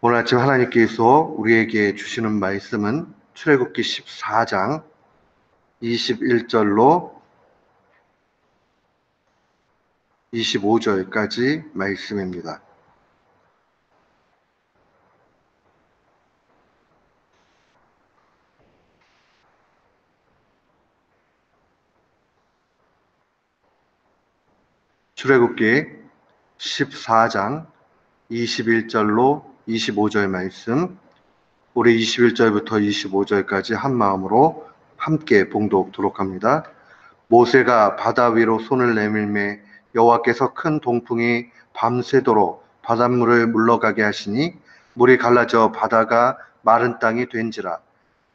오늘 아침 하나님께서 우리에게 주시는 말씀은 출애굽기 14장 21절로 25절까지 말씀입니다. 출애굽기 14장 21절로 25절 말씀, 우리 21절부터 25절까지 한 마음으로 함께 봉독하도록 합니다. 모세가 바다 위로 손을 내밀매 여호와께서 큰 동풍이 밤새도록 바닷물을 물러가게 하시니 물이 갈라져 바다가 마른 땅이 된지라.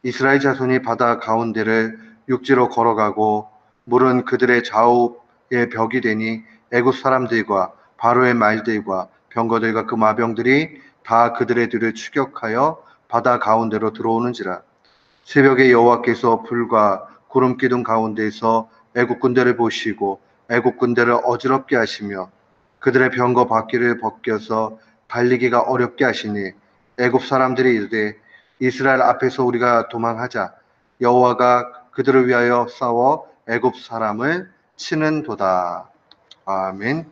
이스라엘 자손이 바다 가운데를 육지로 걸어가고 물은 그들의 좌우의 벽이 되니 애굽 사람들과 바로의 말들과 병거들과 그 마병들이 다 그들의 뒤를 추격하여 바다 가운데로 들어오는지라. 새벽에 여호와께서 불과 구름 기둥 가운데에서 애굽 군대를 보시고 애굽 군대를 어지럽게 하시며 그들의 병거 바퀴를 벗겨서 달리기가 어렵게 하시니 애굽 사람들이 이르되 이스라엘 앞에서 우리가 도망하자. 여호와가 그들을 위하여 싸워 애굽 사람을 치는도다. 아멘.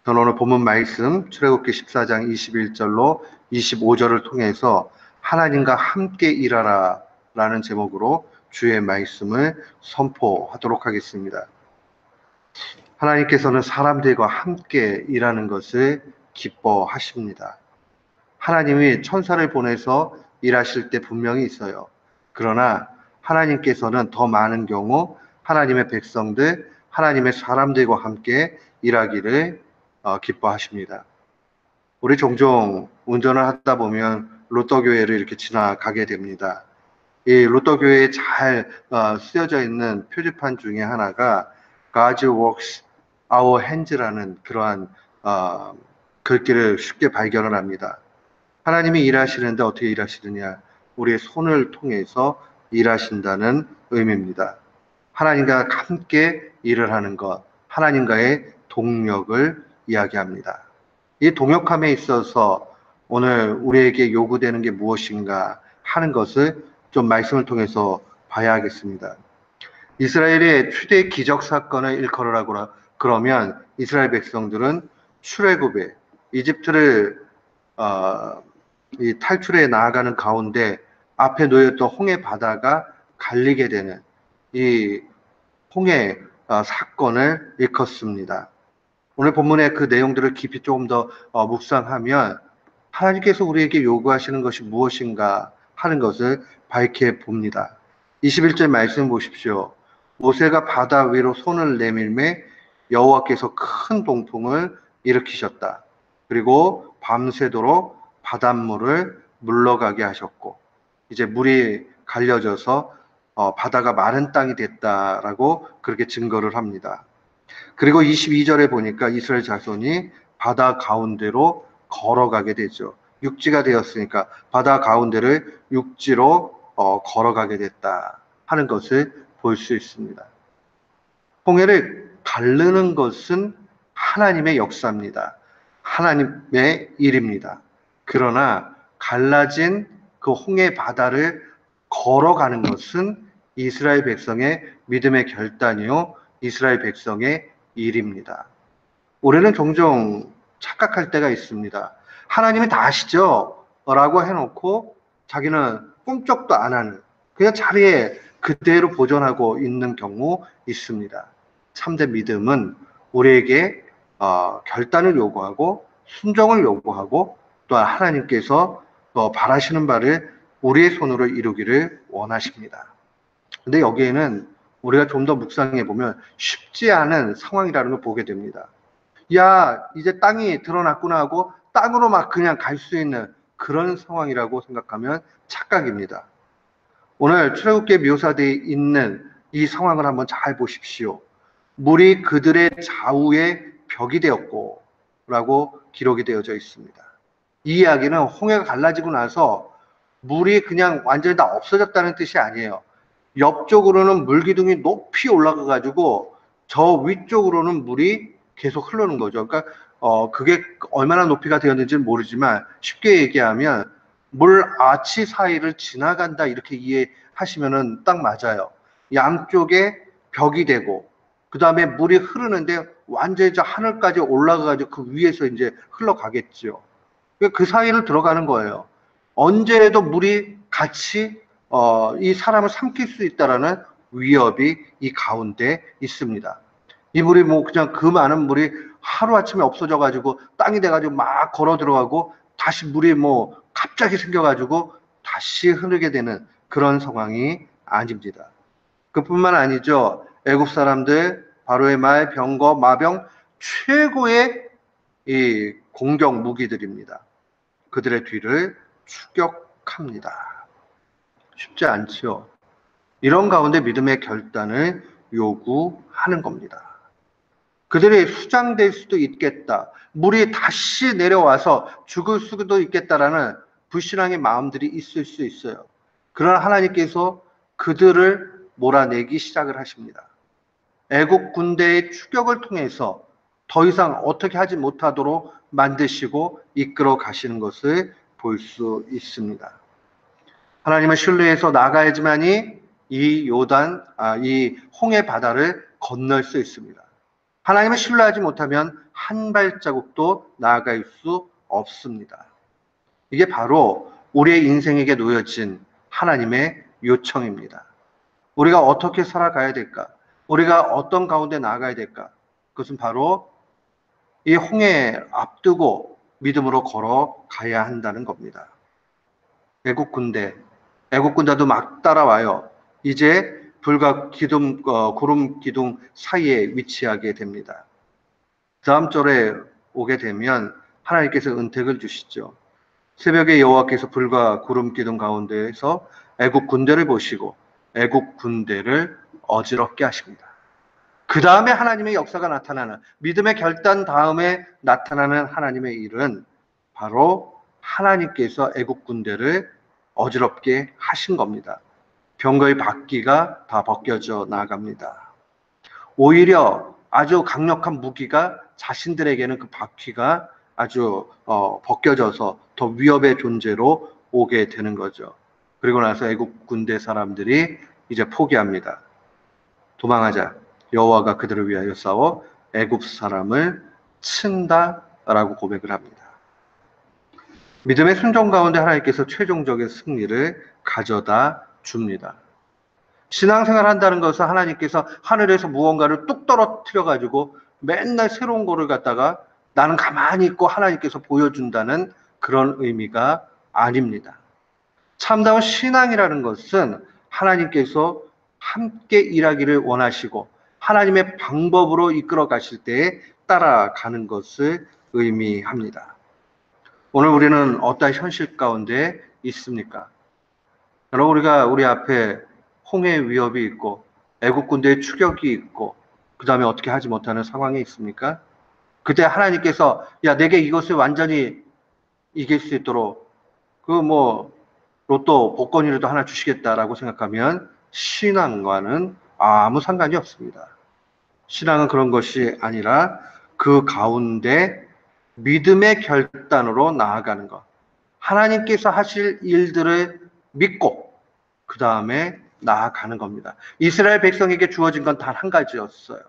저는 오늘 본문 말씀 출애굽기 14장 21절로 25절을 통해서 하나님과 함께 일하라 라는 제목으로 주의 말씀을 선포하도록 하겠습니다. 하나님께서는 사람들과 함께 일하는 것을 기뻐하십니다. 하나님이 천사를 보내서 일하실 때 분명히 있어요. 그러나 하나님께서는 더 많은 경우 하나님의 백성들, 하나님의 사람들과 함께 일하기를 기뻐하십니다. 우리 종종 운전을 하다 보면 로또교회를 이렇게 지나가게 됩니다. 이 로또교회에 잘 쓰여져 있는 표지판 중에 하나가 God works our hands라는 그러한 글귀를 쉽게 발견을 합니다. 하나님이 일하시는데 어떻게 일하시느냐? 우리의 손을 통해서 일하신다는 의미입니다. 하나님과 함께 일을 하는 것, 하나님과의 동력을 이야기합니다. 이 동역함에 있어서 오늘 우리에게 요구되는 게 무엇인가 하는 것을 좀 말씀을 통해서 봐야 하겠습니다. 이스라엘의 최대 기적 사건을 일컬으라고 그러면 이스라엘 백성들은 출애굽에 이집트를 이 탈출해 나아가는 가운데 앞에 놓였던 홍해 바다가 갈리게 되는 이 홍해 사건을 일컫습니다. 오늘 본문의 그 내용들을 깊이 조금 더 묵상하면 하나님께서 우리에게 요구하시는 것이 무엇인가 하는 것을 밝혀 봅니다. 21절 말씀 보십시오. 모세가 바다 위로 손을 내밀매 여호와께서 큰 동풍을 일으키셨다. 그리고 밤새도록 바닷물을 물러가게 하셨고 이제 물이 갈려져서 바다가 마른 땅이 됐다라고 그렇게 증거를 합니다. 그리고 22절에 보니까 이스라엘 자손이 바다 가운데로 걸어가게 되죠. 육지가 되었으니까 바다 가운데를 육지로 걸어가게 됐다 하는 것을 볼 수 있습니다. 홍해를 가르는 것은 하나님의 역사입니다. 하나님의 일입니다. 그러나 갈라진 그 홍해 바다를 걸어가는 것은 이스라엘 백성의 믿음의 결단이요 이스라엘 백성의 일입니다. 우리는 종종 착각할 때가 있습니다. 하나님이 다 아시죠? 라고 해놓고 자기는 꿈쩍도 안 하는 그냥 자리에 그대로 보존하고 있는 경우 있습니다. 참된 믿음은 우리에게 결단을 요구하고 순종을 요구하고 또한 하나님께서 바라시는 바를 우리의 손으로 이루기를 원하십니다. 근데 여기에는 우리가 좀 더 묵상해 보면 쉽지 않은 상황이라는 걸 보게 됩니다. 야, 이제 땅이 드러났구나 하고 땅으로 막 그냥 갈 수 있는 그런 상황이라고 생각하면 착각입니다. 오늘 출애굽기에 묘사되어 있는 이 상황을 한번 잘 보십시오. 물이 그들의 좌우에 벽이 되었고 라고 기록이 되어져 있습니다. 이 이야기는 홍해가 갈라지고 나서 물이 그냥 완전히 다 없어졌다는 뜻이 아니에요. 옆쪽으로는 물기둥이 높이 올라가 가지고 저 위쪽으로는 물이 계속 흐르는 거죠. 그러니까 그게 얼마나 높이가 되었는지는 모르지만 쉽게 얘기하면 물 아치 사이를 지나간다 이렇게 이해하시면은 딱 맞아요. 양쪽에 벽이 되고 그 다음에 물이 흐르는데 완전히 저 하늘까지 올라가가지고 그 위에서 이제 흘러가겠죠. 그 사이를 들어가는 거예요. 언제라도 물이 같이 이 사람을 삼킬 수 있다라는 위협이 이 가운데 있습니다. 이 물이 뭐 그냥 그 많은 물이 하루아침에 없어져가지고 땅이 돼가지고 막 걸어 들어가고 다시 물이 뭐 갑자기 생겨가지고 다시 흐르게 되는 그런 상황이 아닙니다. 그뿐만 아니죠. 애국 사람들 바로의 말, 병거, 마병 최고의 이 공격 무기들입니다. 그들의 뒤를 추격합니다. 쉽지 않죠. 이런 가운데 믿음의 결단을 요구하는 겁니다. 그들이 수장될 수도 있겠다. 물이 다시 내려와서 죽을 수도 있겠다라는 불신앙의 마음들이 있을 수 있어요. 그러나 하나님께서 그들을 몰아내기 시작을 하십니다. 애국 군대의 추격을 통해서 더 이상 어떻게 하지 못하도록 만드시고 이끌어 가시는 것을 볼 수 있습니다. 하나님을 신뢰해서 나가야지만이 이 홍해 바다를 건널 수 있습니다. 하나님을 신뢰하지 못하면 한 발자국도 나아갈 수 없습니다. 이게 바로 우리의 인생에게 놓여진 하나님의 요청입니다. 우리가 어떻게 살아가야 될까? 우리가 어떤 가운데 나아가야 될까? 그것은 바로 이 홍해 앞두고 믿음으로 걸어가야 한다는 겁니다. 애국 군대도 막 따라와요. 이제 불과 구름 기둥 사이에 위치하게 됩니다. 다음 절에 오게 되면 하나님께서 은택을 주시죠. 새벽에 여호와께서 불과 구름 기둥 가운데에서 애국 군대를 보시고 애국 군대를 어지럽게 하십니다. 그 다음에 하나님의 역사가 나타나는 믿음의 결단 다음에 나타나는 하나님의 일은 바로 하나님께서 애국 군대를 어지럽게 하신 겁니다. 병거의 바퀴가 다 벗겨져 나갑니다. 오히려 아주 강력한 무기가 자신들에게는 그 바퀴가 아주 벗겨져서 더 위협의 존재로 오게 되는 거죠. 그리고 나서 애국 군대 사람들이 이제 포기합니다. 도망하자. 여호와가 그들을 위하여 싸워 애굽 사람을 친다라고 고백을 합니다. 믿음의 순종 가운데 하나님께서 최종적인 승리를 가져다 줍니다. 신앙생활 한다는 것은 하나님께서 하늘에서 무언가를 뚝 떨어뜨려 가지고 맨날 새로운 거를 갖다가 나는 가만히 있고 하나님께서 보여준다는 그런 의미가 아닙니다. 참다운 신앙이라는 것은 하나님께서 함께 일하기를 원하시고 하나님의 방법으로 이끌어 가실 때에 따라가는 것을 의미합니다. 오늘 우리는 어떤 현실 가운데 있습니까? 여러분, 우리 앞에 홍해의 위협이 있고 애국 군대의 추격이 있고 그 다음에 어떻게 하지 못하는 상황이 있습니까? 그때 하나님께서 내게 이것을 완전히 이길 수 있도록 로또 복권이라도 하나 주시겠다라고 생각하면 신앙과는 아무 상관이 없습니다. 신앙은 그런 것이 아니라 그 가운데 믿음의 결단으로 나아가는 것. 하나님께서 하실 일들을 믿고 그 다음에 나아가는 겁니다. 이스라엘 백성에게 주어진 건 단 한 가지였어요.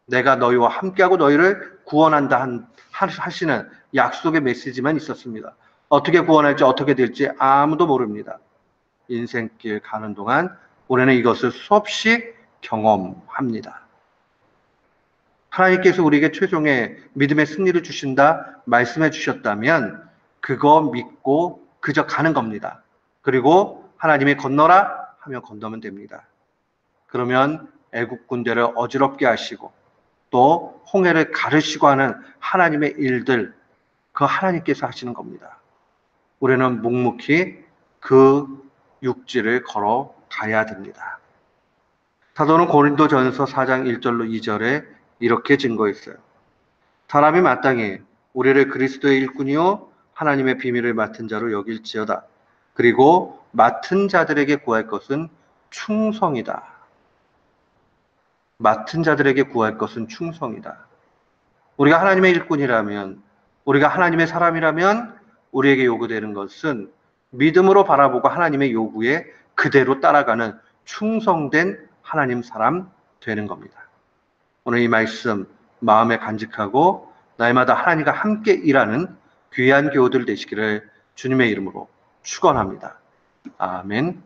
내가 너희와 함께하고 너희를 구원한다 하시는 약속의 메시지만 있었습니다. 어떻게 구원할지 어떻게 될지 아무도 모릅니다. 인생길 가는 동안 우리는 이것을 수없이 경험합니다. 하나님께서 우리에게 최종의 믿음의 승리를 주신다 말씀해 주셨다면 그거 믿고 그저 가는 겁니다. 그리고 하나님이 건너라 하면 건너면 됩니다. 그러면 애국 군대를 어지럽게 하시고 또 홍해를 가르시고 하는 하나님의 일들, 그 하나님께서 하시는 겁니다. 우리는 묵묵히 그 육지를 걸어가야 됩니다. 사도는 고린도전서 4장 1절로 2절에 이렇게 증거했어요. 사람이 마땅히 우리를 그리스도의 일꾼이요 하나님의 비밀을 맡은 자로 여길지어다. 그리고 맡은 자들에게 구할 것은 충성이다. 맡은 자들에게 구할 것은 충성이다. 우리가 하나님의 일꾼이라면, 우리가 하나님의 사람이라면 우리에게 요구되는 것은 믿음으로 바라보고 하나님의 요구에 그대로 따라가는 충성된 하나님 사람 되는 겁니다. 오늘 이 말씀 마음에 간직하고 날마다 하나님과 함께 일하는 귀한 교우들 되시기를 주님의 이름으로 축원합니다. 아멘.